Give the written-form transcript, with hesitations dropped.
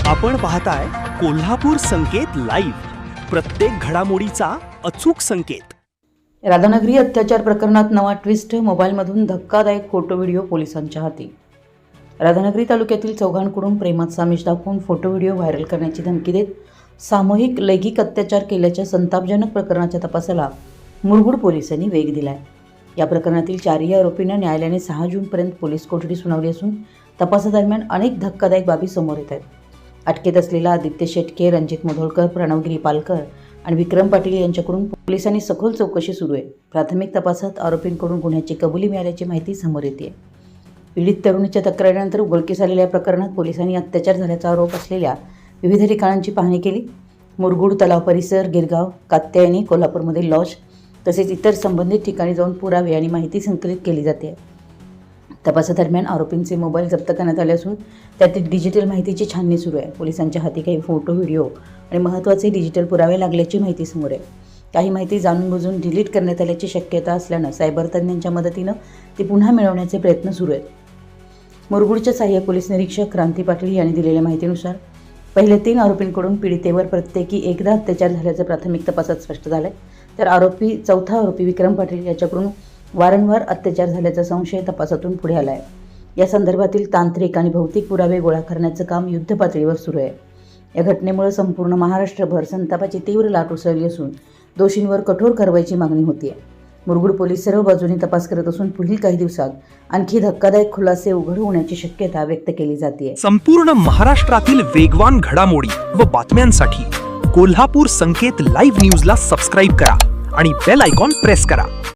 आपण पाहताय कोल्हापूर संकेत लाईव्ह, प्रत्येक घडामोडीचा अचूक संकेत. राधानगरी अत्याचार प्रकरणात नवा ट्विस्ट. मोबाईलमधून धक्कादायक फोटो व्हिडिओ पोलिसांच्या हाती. राधानगरी तालुक्यातील चौघांकडून प्रेमात आमिष दाखवून फोटो व्हिडिओ व्हायरल करण्याची धमकी देत सामूहिक लैंगिक अत्याचार केल्याच्या संतापजनक प्रकरणाच्या तपासाला मुरगुड पोलिसांनी वेग दिलाय. या प्रकरणातील चारही आरोपींना न्यायालयाने 6 जूनपर्यंत पोलीस कोठडी सुनावली असून तपासादरम्यान अनेक धक्कादायक बाबी समोर येत आहेत. अटकेत असलेला आदित्य शेटके, रणजित मुधोळकर, प्रणवगिरी पालकर आणि विक्रम पाटील यांच्याकडून पोलिसांनी सखोल चौकशी सुरू आहे. प्राथमिक तपासात आरोपींकडून गुन्ह्याची कबुली मिळाल्याची माहिती समोर येते. पीडित तरुणीच्या तक्रारीनंतर उघडकीस आलेल्या प्रकरणात पोलिसांनी अत्याचार झाल्याचा आरोप असलेल्या विविध ठिकाणांची पाहणी केली. मुरगुड तलाव परिसर, गिरगाव, कात्यायनी, कोल्हापूरमधील लॉज तसेच इतर संबंधित ठिकाणी जाऊन पुरावे आणि माहिती संकलित केली जाते. तपासादरम्यान आरोपींचे मोबाईल जप्त करण्यात आले असून त्यातील डिजिटल माहितीची छाननी सुरू आहे. पोलिसांच्या हाती काही फोटो, व्हिडिओ आणि महत्त्वाचे डिजिटल पुरावे लागल्याची माहिती समोर आहे. काही माहिती जाणून बुजून डिलीट करण्यात आल्याची शक्यता असल्यानं सायबर तज्ज्ञांच्या मदतीनं ती पुन्हा मिळवण्याचे प्रयत्न सुरू आहेत. मुरगुडचे सहाय्यक पोलीस निरीक्षक क्रांती पाटील यांनी दिलेल्या माहितीनुसार पहिल्या 3 आरोपींकडून पीडितेवर प्रत्येकी एकदा अत्याचार झाल्याचं प्राथमिक तपासात स्पष्ट झालं आहे. तर चौथा आरोपी विक्रम पाटील याच्याकडून वारंवार अत्याचार झाल्याचा संशय तपासातून पुढे आला आहे. या संदर्भातील तांत्रिक आणि भौतिक पुरावे गोळा करण्याचं काम युद्धपातळीवर सुरू आहे. या घटनेमुळे संपूर्ण महाराष्ट्रभर संतापाची तीव्र लाट उसळली असून दोषींवर कठोर कारवाईची मागणी होती आहे. मुरगुड पोलीस सर्व बाजूनी तपास करत असून पुढील काही दिवसात आणखी धक्कादायक खुलासे उघड होण्याची शक्यता व्यक्त केली जाते. संपूर्ण महाराष्ट्रातील वेगवान घडामोडी व बातम्यांसाठी कोल्हापूर संकेत लाईव्ह न्यूजला सबस्क्राईब करा आणि बेल आयकॉन प्रेस करा.